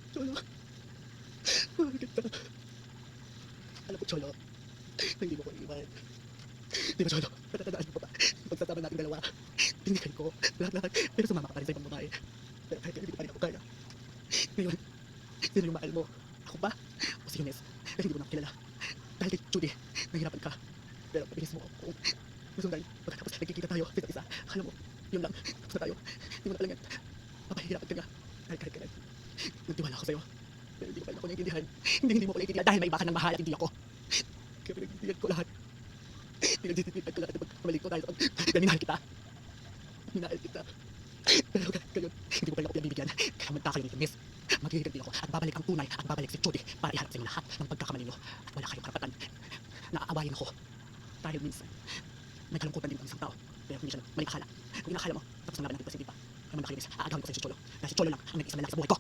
Cholo, mahal kita. Alam ko, Cholo, na hindi mo ko iiwan. Di ba, Cholo? Natatandaan mo pa ba? Pagsasama natin dalawa, binigay ko lahat-lahat, pero sumama ka pa rin sa ibang babae. Pero kahit hindi ko pa rin ako kaya. Ngayon, sino yung mahal mo? Ako ba? O si Eunice? Dahil hindi mo na kilala. Dahil kay Judy, nahihirapan ka. Pero pabilis mo kung masundan. Pagkatapos nagkikita tayo sa isa't isa. Akala mo, yun lang. Tapos na tayo. Hindi mo na pala yan. Papahihirapan ka nga. Dahil kahit kailan. Nagtiwala ako sa'yo. Pero hindi mo pala ako naiintindihan. Hindi mo pala naiintindihan dahil may iba ka ng mahal at hindi ako. Kaya pinagtitigan ko lahat. Pinagtitigan ko lahat ng pagkamali ko dahil minahal kita. Minahal kita. Pero ngayon, hindi mo pala ako pinagbibigyan. Kaya magkakayo nito, miss. Maghihiganti ako at babalik ang tunay at babalik si Judy para iharap sa inyo lahat ng pagkakamali nyo. At wala kayong karapatan na aawayin ako. Dahil minsan, nagkalungkutan din ang isang tao. Pero hindi siya maling akala. Kung inakala mo, tapos ang laban natin kasi hindi pa. Kaya man nakalinis, aagawin ko sa si Cholo. Dahil si Cholo lang ang nag-iisa lalaki sa buhay ko.